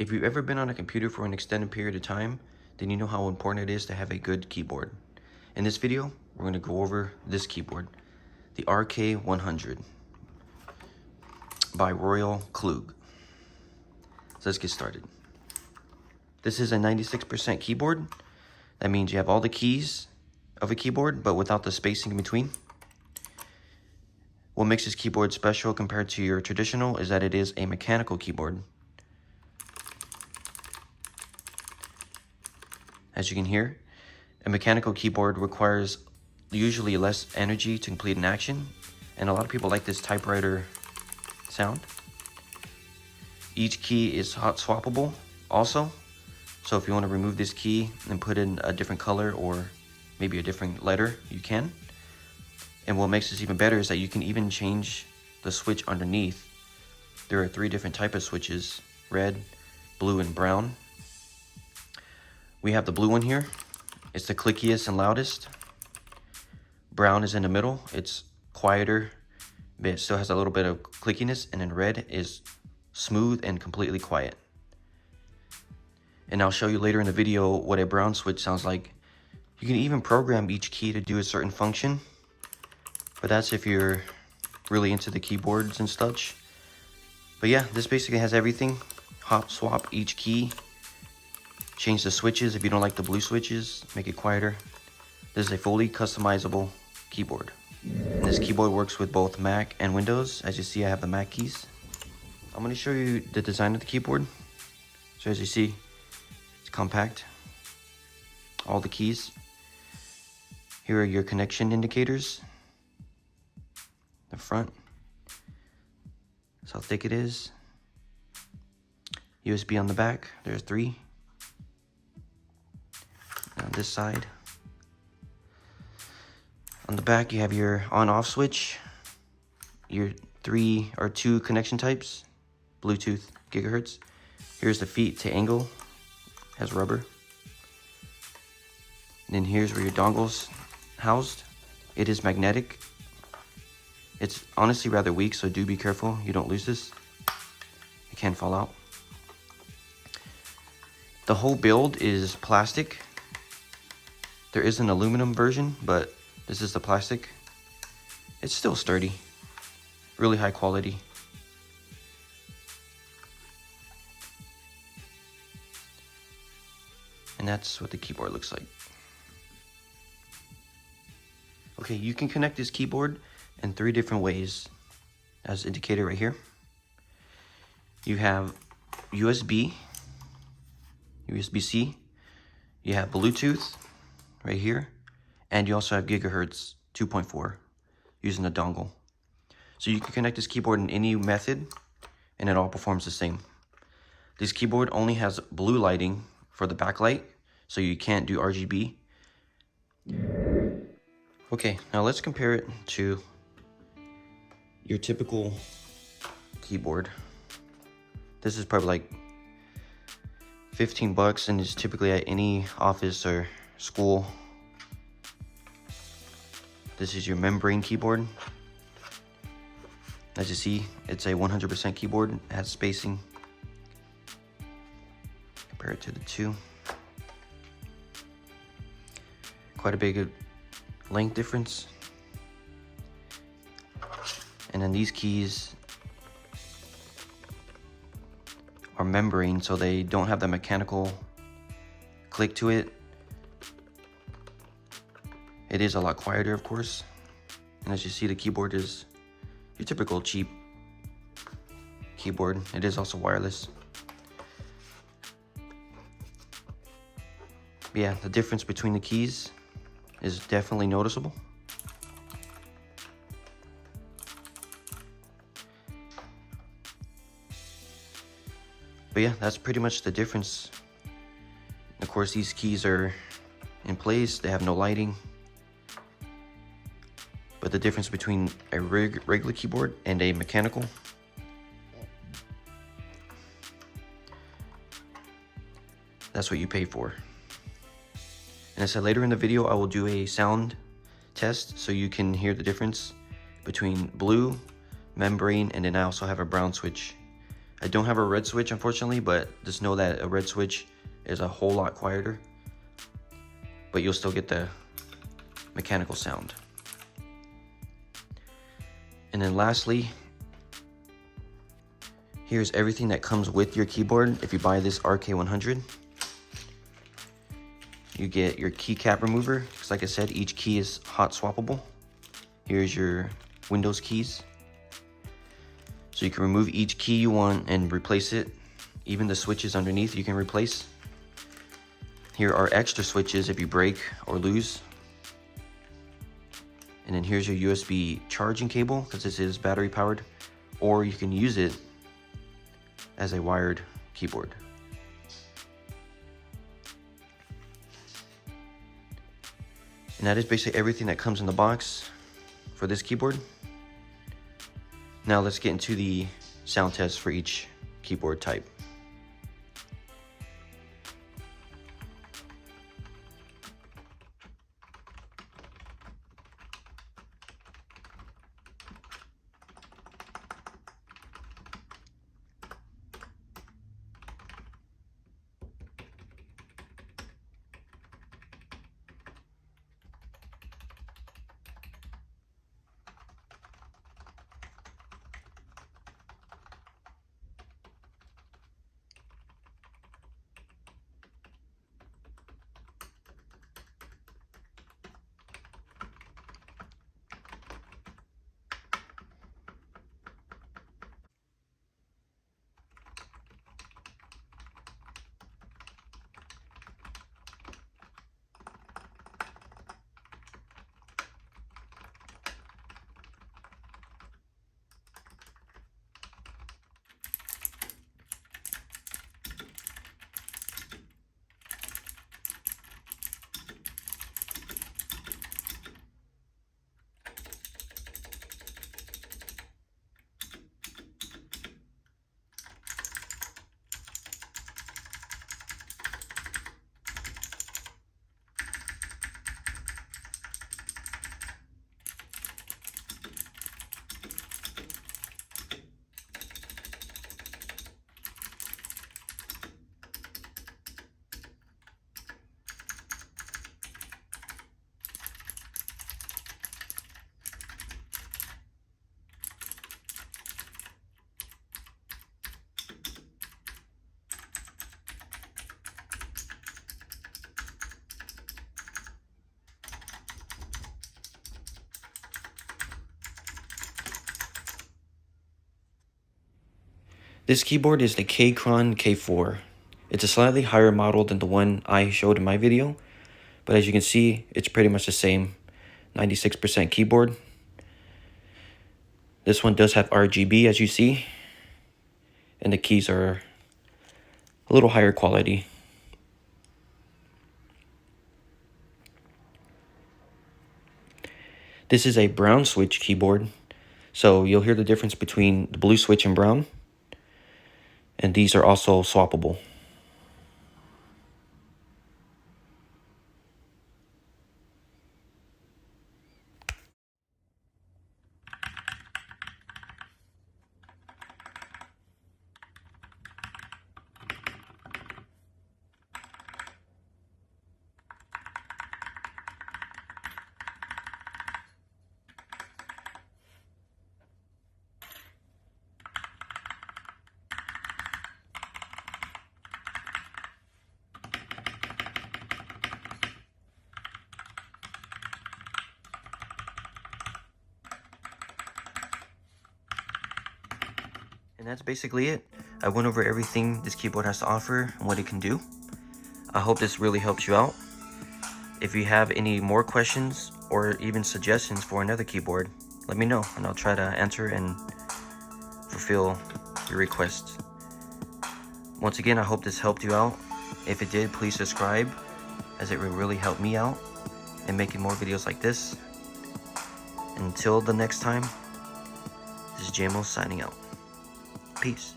If you've ever been on a computer for an extended period of time, then you know how important it is to have a good keyboard. In this video, we're going to go over this keyboard, the RK100 by Royal Klug. So let's get started. This is a 96% keyboard. That means you have all the keys of a keyboard, but without the spacing in between. What makes this keyboard special compared to your traditional is that it is a mechanical keyboard. As you can hear, a mechanical keyboard requires usually less energy to complete an action, and a lot of people like this typewriter sound. Each key is hot swappable also, so if you want to remove this key and put in a different color or maybe a different letter, you can. And what makes this even better is that you can even change the switch underneath. There are 3 different types of switches: red, blue, and brown. We have the blue one here. It's the clickiest and loudest. Brown is in the middle. It's quieter, but it still has a little bit of clickiness. And then red is smooth and completely quiet. And I'll show you later in the video what a brown switch sounds like. You can even program each key to do a certain function, but that's if you're really into the keyboards and such. But yeah, this basically has everything. Hot swap each key. Change the switches if you don't like the blue switches, make it quieter. This is a fully customizable keyboard. And this keyboard works with both Mac and Windows. As you see, I have the Mac keys. I'm going to show you the design of the keyboard. So as you see, it's compact. All the keys. Here are your connection indicators. The front. That's how thick it is. USB on the back, there's 3. On this side. On the back, you have your on-off switch, your 2 connection types, Bluetooth, gigahertz. Here's the feet to angle, has rubber. And then here's where your dongle's housed. It is magnetic. It's honestly rather weak, so do be careful you don't lose this. It can fall out. The whole build is plastic. There is an aluminum version, but this is the plastic. It's still sturdy, really high quality. And that's what the keyboard looks like. Okay, you can connect this keyboard in 3 different ways, as indicated right here. You have USB, USB-C, you have Bluetooth right here, and you also have gigahertz 2.4 using a dongle. So you can connect this keyboard in any method and it all performs the same. This keyboard only has blue lighting for the backlight, so you can't do RGB. Okay, now let's compare it to your typical keyboard. This is probably like 15 bucks and is typically at any office or school. This is your membrane keyboard. As you see, it's a 100% keyboard. It has spacing. Compare it to the 2. Quite a big length difference. And then these keys are membrane, so they don't have the mechanical click to it. It is a lot quieter, of course. And as you see, the keyboard is your typical cheap keyboard. It is also wireless. But yeah, the difference between the keys is definitely noticeable. But yeah, that's pretty much the difference. Of course, these keys are in place. They have no lighting. But the difference between a regular keyboard and a mechanical, that's what you pay for. And I said later in the video, I will do a sound test so you can hear the difference between blue, membrane, and then I also have a brown switch. I don't have a red switch, unfortunately, but just know that a red switch is a whole lot quieter, but you'll still get the mechanical sound. And then lastly, here's everything that comes with your keyboard. If you buy this RK100, you get your keycap remover, because like I said, each key is hot swappable. Here's your Windows keys. So you can remove each key you want and replace it. Even the switches underneath you can replace. Here are extra switches if you break or lose. And then here's your USB charging cable, because this is battery powered, or you can use it as a wired keyboard. And that is basically everything that comes in the box for this keyboard. Now let's get into the sound test for each keyboard type. This keyboard is the Keychron K4. It's a slightly higher model than the one I showed in my video, but as you can see, it's pretty much the same 96% keyboard. This one does have RGB, as you see, and the keys are a little higher quality. This is a brown switch keyboard, so you'll hear the difference between the blue switch and brown. And these are also swappable. And that's basically it. I went over everything this keyboard has to offer and what it can do. I hope this really helps you out. If you have any more questions or even suggestions for another keyboard, let me know and I'll try to answer and fulfill your requests. Once again, I hope this helped you out. If it did, please subscribe, as it will really help me out in making more videos like this. Until the next time, this is JMO signing out. Peace.